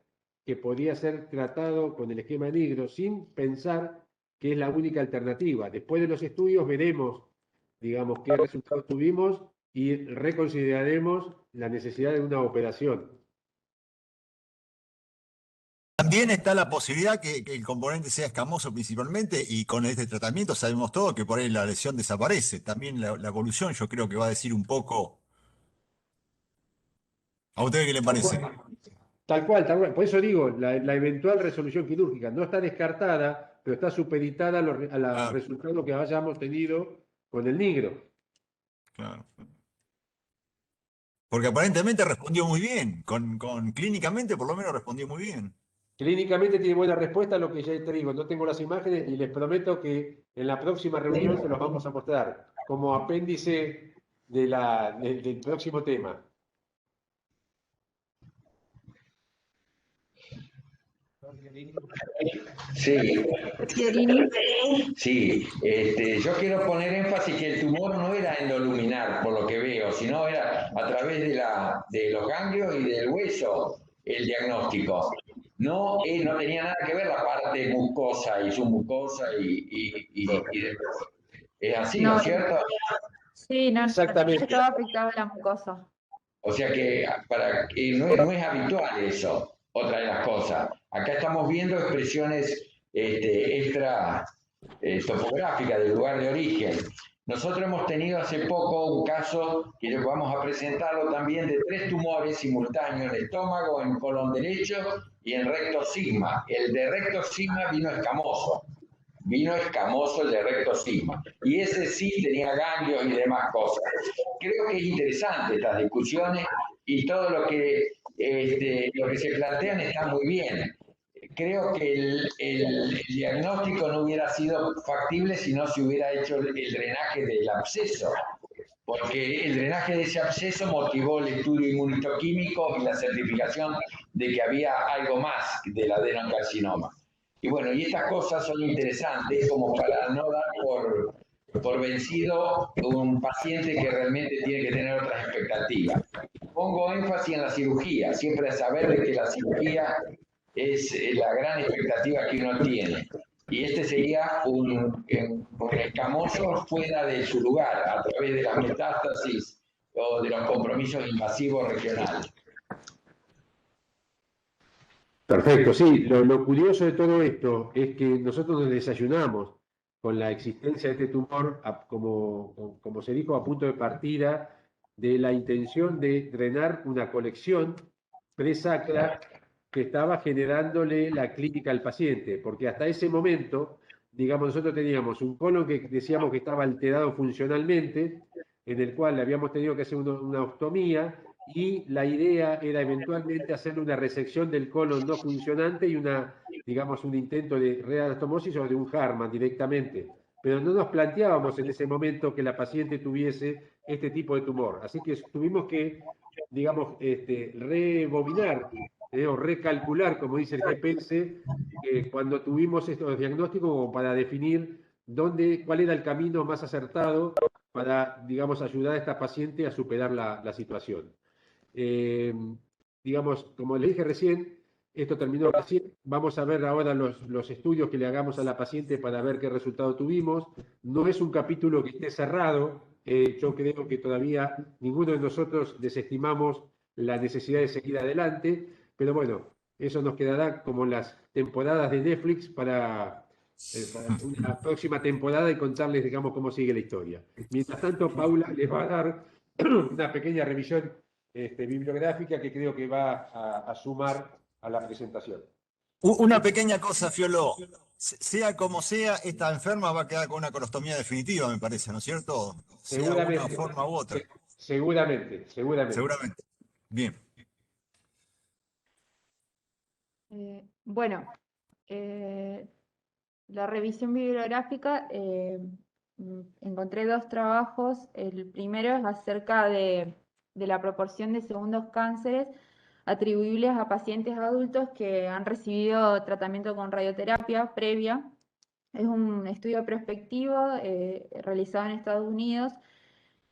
S2: que podía ser tratado con el esquema nigro sin pensar que es la única alternativa. Después de los estudios veremos, digamos, qué resultados tuvimos y reconsideraremos la necesidad de una operación.
S4: También está la posibilidad que el componente sea escamoso principalmente y con este tratamiento sabemos todo que por ahí la lesión desaparece. También la evolución yo creo que va a decir un poco. ¿A usted qué le parece?
S2: Tal cual, tal cual. Por eso digo, la eventual resolución quirúrgica no está descartada, pero está supeditada a los
S4: Claro,
S2: resultados que hayamos tenido con el nigro.
S4: claro. Porque aparentemente respondió muy bien. Clínicamente por lo menos respondió muy bien.
S2: Clínicamente tiene buena respuesta a lo que ya te digo. No tengo las imágenes y les prometo que en la próxima reunión se los vamos a mostrar como apéndice del próximo tema.
S3: Sí,
S1: Fiorini.
S3: sí. Yo quiero poner énfasis que el tumor no era endoluminar, por lo que veo, sino era a través de los ganglios y del hueso el diagnóstico. No, no tenía nada que ver la parte mucosa y submucosa y demás. Es así, ¿no
S1: No,
S3: es cierto?
S1: sí, no
S2: Exactamente.
S1: estaba afectada la mucosa.
S3: O sea que no es habitual eso, otra de las cosas. Acá estamos viendo expresiones extra topográficas del lugar de origen. Nosotros hemos tenido hace poco un caso que vamos a presentarlo también de 3 tumores simultáneos en estómago, en colon derecho y en recto sigma. El de recto sigma vino escamoso el de recto sigma. Y ese sí tenía ganglios y demás cosas. Creo que es interesante estas discusiones y todo lo que se plantean está muy bien. Creo que el diagnóstico no hubiera sido factible si no se hubiera hecho el drenaje del absceso, porque el drenaje de ese absceso motivó el estudio inmunistoquímico y la certificación de que había algo más del adenocarcinoma. Y bueno, y estas cosas son interesantes como para no dar por vencido un paciente que realmente tiene que tener otras expectativas. Pongo énfasis en la cirugía, siempre a saber de que la cirugía es la gran expectativa que uno tiene. Y este sería un escamoso fuera de su lugar, a través de las metástasis o de los compromisos invasivos regionales.
S2: Perfecto, sí. Lo curioso de todo esto es que nosotros nos desayunamos con la existencia de este tumor, como se dijo, a punto de partida de la intención de drenar una colección presacra que estaba generándole la clínica al paciente, porque hasta ese momento, digamos, nosotros teníamos un colon que decíamos que estaba alterado funcionalmente, en el cual le habíamos tenido que hacer una ostomía y la idea era eventualmente hacerle una resección del colon no funcionante y digamos, un intento de reanastomosis o de un Harman directamente. Pero no nos planteábamos en ese momento que la paciente tuviese este tipo de tumor. Así que tuvimos que, digamos, rebobinar o recalcular, como dice el GPS, cuando tuvimos estos diagnósticos como para definir cuál era el camino más acertado para, digamos, ayudar a esta paciente a superar la situación. Digamos, como le dije recién, esto terminó recién. Vamos a ver ahora los estudios que le hagamos a la paciente para ver qué resultado tuvimos. No es un capítulo que esté cerrado. Yo creo que todavía ninguno de nosotros desestimamos la necesidad de seguir adelante, pero bueno, eso nos quedará como las temporadas de Netflix para una próxima temporada y contarles, digamos, cómo sigue la historia. Mientras tanto, Paula les va a dar una pequeña revisión bibliográfica que creo que va a sumar a la presentación.
S4: Una pequeña cosa, Fiolo. Sea como sea, esta enferma va a quedar con una colostomía definitiva, me parece, ¿no es cierto? Sea una
S2: Seguramente,
S4: forma u otra.
S2: seguramente.
S4: Seguramente. Bien.
S1: Bueno, la revisión bibliográfica, encontré 2 trabajos. El primero es acerca de la proporción de segundos cánceres atribuibles a pacientes adultos que han recibido tratamiento con radioterapia previa Es un estudio prospectivo realizado en Estados Unidos.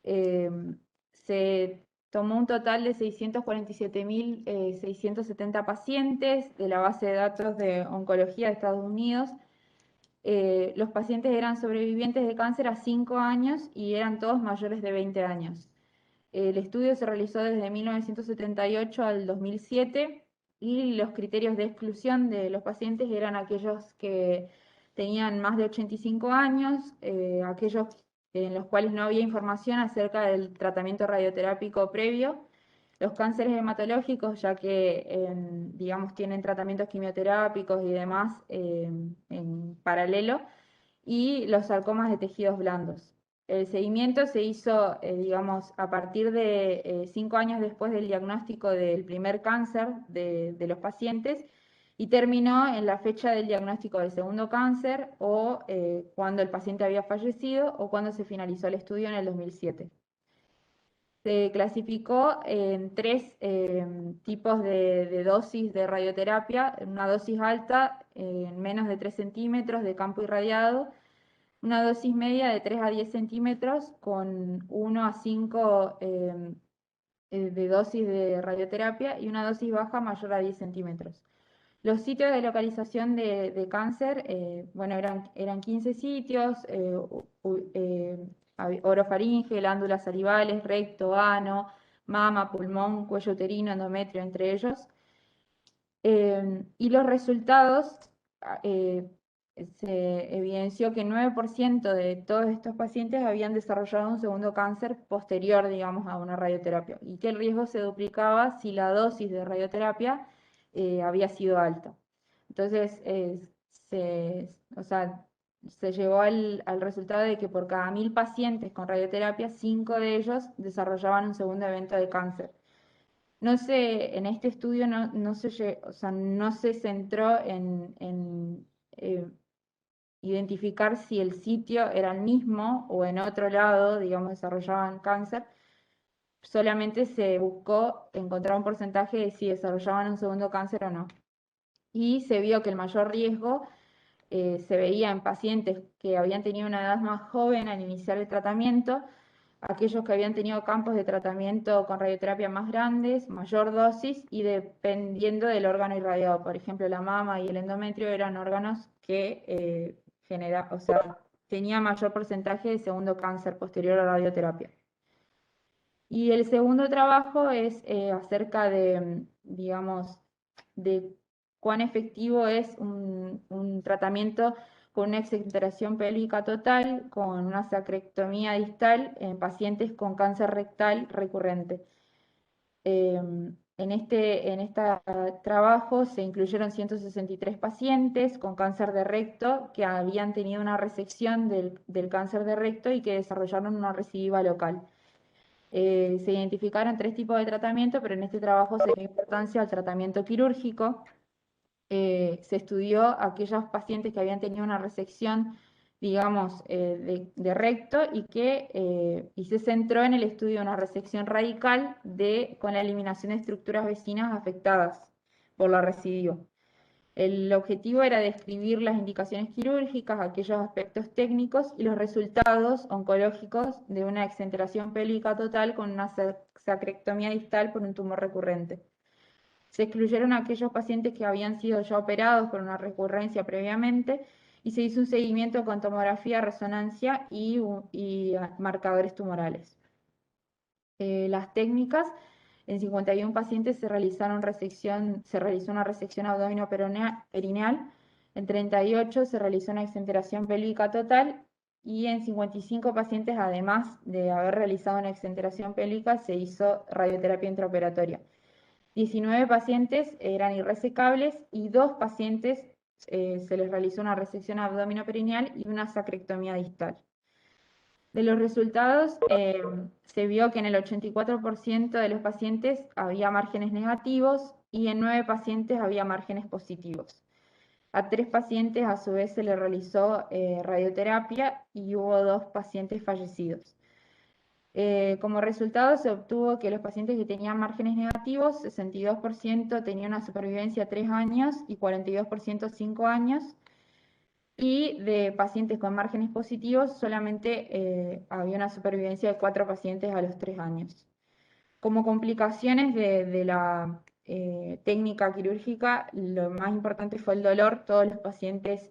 S1: Se tomó un total de 647.670 pacientes de la base de datos de oncología de Estados Unidos. Los pacientes eran sobrevivientes de cáncer a 5 años y eran todos mayores de 20 años. El estudio se realizó desde 1978 al 2007 y los criterios de exclusión de los pacientes eran aquellos que tenían más de 85 años, aquellos en los cuales no había información acerca del tratamiento radioterápico previo, los cánceres hematológicos, ya que, digamos, tienen tratamientos quimioterápicos y demás en paralelo, y los sarcomas de tejidos blandos. El seguimiento se hizo, digamos, a partir de 5 años después del diagnóstico del primer cáncer de los pacientes y terminó en la fecha del diagnóstico del segundo cáncer o cuando el paciente había fallecido o cuando se finalizó el estudio en el 2007. Se clasificó en 3 tipos de dosis de radioterapia: una dosis alta en menos de 3 centímetros de campo irradiado, una dosis media de 3 a 10 centímetros con 1 a 5 de dosis de radioterapia y una dosis baja mayor a 10 centímetros. Los sitios de localización de cáncer, bueno, eran 15 sitios: orofaringe, glándulas salivales, recto, ano, mama, pulmón, cuello uterino, endometrio, entre ellos. Y los resultados, se evidenció que 9% de todos estos pacientes habían desarrollado un segundo cáncer posterior, digamos, a una radioterapia, y que el riesgo se duplicaba si la dosis de radioterapia había sido alta. Entonces, o sea, se llegó al resultado de que por cada 1000 pacientes con radioterapia, 5 de ellos desarrollaban un segundo evento de cáncer. No sé, en este estudio no se centró en identificar si el sitio era el mismo o en otro lado, digamos, desarrollaban cáncer. Solamente se buscó encontrar un porcentaje de si desarrollaban un segundo cáncer o no. Y se vio que el mayor riesgo se veía en pacientes que habían tenido una edad más joven al iniciar el tratamiento, aquellos que habían tenido campos de tratamiento con radioterapia más grandes, mayor dosis y dependiendo del órgano irradiado. Por ejemplo, la mama y el endometrio eran órganos que tenía mayor porcentaje de segundo cáncer posterior a la radioterapia. Y el segundo trabajo es acerca de, digamos, de cuán efectivo es un tratamiento con una exenteración pélvica total, con una sacrectomía distal en pacientes con cáncer rectal recurrente. En este trabajo se incluyeron 163 pacientes con cáncer de recto que habían tenido una resección del cáncer de recto y que desarrollaron una recidiva local. Se identificaron 3 tipos de tratamiento, pero en este trabajo se dio importancia al tratamiento quirúrgico. Se estudió a aquellos pacientes que habían tenido una resección, digamos, de recto y se centró en el estudio de una resección radical con la eliminación de estructuras vecinas afectadas por la recidiva. El objetivo era describir las indicaciones quirúrgicas, aquellos aspectos técnicos y los resultados oncológicos de una exenteración pélvica total con una sacrectomía distal por un tumor recurrente. Se excluyeron aquellos pacientes que habían sido ya operados por una recurrencia previamente y se hizo un seguimiento con tomografía, resonancia y marcadores tumorales. Las técnicas: en 51 pacientes se realizó una resección abdominoperineal, en 38 se realizó una exenteración pélvica total y en 55 pacientes, además de haber realizado una exenteración pélvica, se hizo radioterapia intraoperatoria. 19 pacientes eran irresecables y 2 pacientes se les realizó una resección abdominoperineal y una sacrectomía distal. De los resultados, se vio que en el 84% de los pacientes había márgenes negativos y en 9 pacientes había márgenes positivos. A 3 pacientes a su vez se les realizó radioterapia y hubo 2 pacientes fallecidos. Como resultado se obtuvo que los pacientes que tenían márgenes negativos, 62% tenían una supervivencia 3 años y 42% 5 años. y de pacientes con márgenes positivos solamente había una supervivencia de 4 pacientes a los 3 años. Como complicaciones de la técnica quirúrgica, lo más importante fue el dolor. Todos los pacientes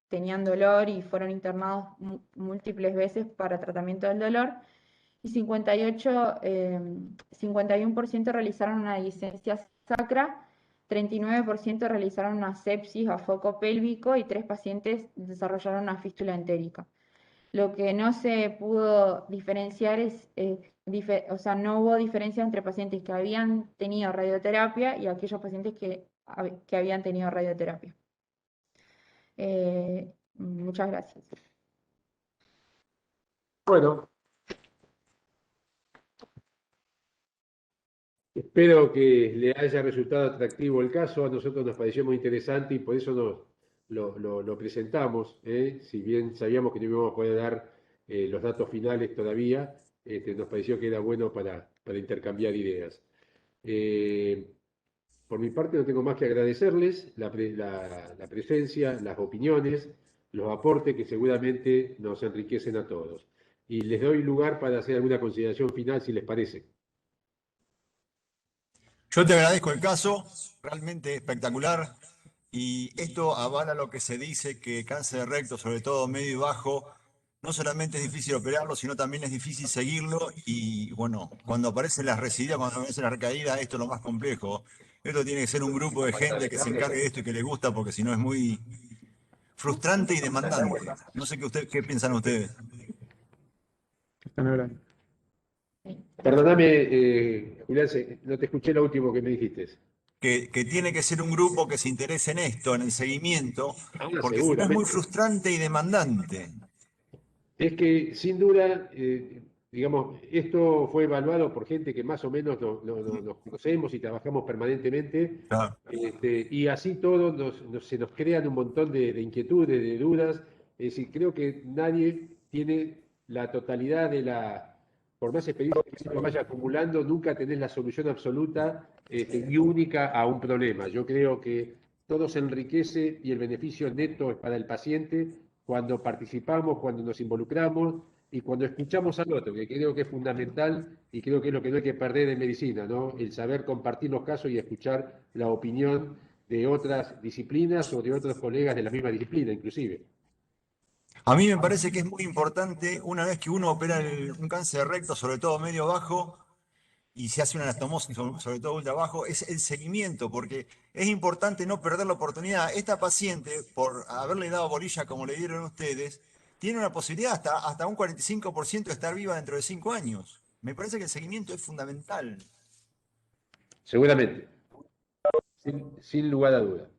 S1: tenían dolor y fueron internados múltiples veces para tratamiento del dolor. Y 51% realizaron una discencia sacra, 39% realizaron una sepsis a foco pélvico y 3 pacientes desarrollaron una fístula entérica. Lo que no se pudo diferenciar es, o sea, no hubo diferencia entre pacientes que habían tenido radioterapia y aquellos pacientes que habían tenido radioterapia. Muchas gracias.
S2: Bueno, espero que le haya resultado atractivo el caso. A nosotros nos pareció muy interesante y por eso lo presentamos. Si bien sabíamos que no íbamos a poder dar los datos finales todavía, nos pareció que era bueno para intercambiar ideas. Por mi parte no tengo más que agradecerles la presencia, las opiniones, los aportes que seguramente nos enriquecen a todos. Y les doy lugar para hacer alguna consideración final, si les parece.
S4: Yo te agradezco el caso, realmente espectacular, y esto avala lo que se dice, que cáncer de recto, sobre todo medio y bajo, no solamente es difícil operarlo, sino también es difícil seguirlo, y bueno, cuando aparecen las recididas, cuando aparecen las recaídas, esto es lo más complejo. Esto tiene que ser un grupo de gente que se encargue de esto y que le gusta, porque si no es muy frustrante y demandante. No sé qué piensan ustedes.
S6: Están hablando.
S2: Perdóname, Julián, no te escuché lo último que me dijiste.
S4: Que tiene que ser un grupo que se interese en esto, en el seguimiento, porque si no es muy
S2: Seguramente.
S4: frustrante y demandante.
S2: Es que sin duda, digamos, esto fue evaluado por gente que más o menos nos conocemos y trabajamos permanentemente,
S4: Claro.
S2: Y así todos se nos crean un montón de inquietudes, de dudas. Es decir, creo que nadie tiene la totalidad por más experiencia que se vaya acumulando, nunca tenés la solución absoluta y única a un problema. Yo creo que todo se enriquece y el beneficio neto es para el paciente cuando participamos, cuando nos involucramos y cuando escuchamos al otro, que creo que es fundamental y creo que es lo que no hay que perder en medicina, ¿no? El saber compartir los casos y escuchar la opinión de otras disciplinas o de otros colegas de la misma disciplina, inclusive.
S4: A mí me parece que es muy importante, una vez que uno opera un cáncer de recto, sobre todo medio bajo, y se hace una anastomosis, sobre todo ultra bajo, es el seguimiento, porque es importante no perder la oportunidad. Esta paciente, por haberle dado bolilla como le dieron ustedes, tiene una posibilidad hasta un 45% de estar viva dentro de 5 años. Me parece que el seguimiento es fundamental.
S2: Seguramente, sin lugar a duda.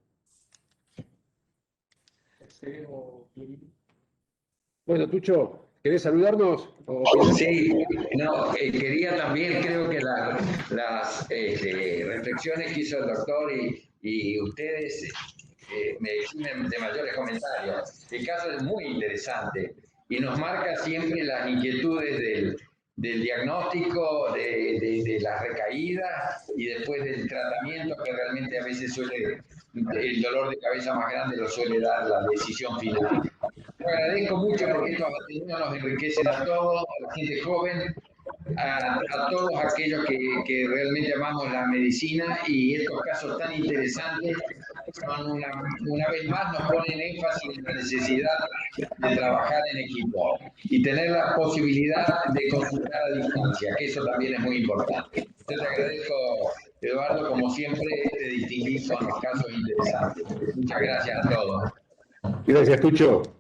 S2: Bueno, Tucho, ¿querés saludarnos?
S3: Sí, no, quería también, creo que las reflexiones que hizo el doctor y ustedes me eximen de mayores comentarios. El caso es muy interesante y nos marca siempre las inquietudes del diagnóstico, de las recaídas y después del tratamiento que realmente a veces el dolor de cabeza más grande lo suele dar la decisión final. Te agradezco mucho porque estos atendidos nos enriquecen a todos, a la gente joven, a todos aquellos que realmente amamos la medicina y estos casos tan interesantes son una vez más nos ponen énfasis en la necesidad de trabajar en equipo y tener la posibilidad de consultar a distancia, que eso también es muy importante. Yo te agradezco, Eduardo, como siempre te distinguís con los casos interesantes. Muchas gracias a todos.
S2: Gracias, Tucho.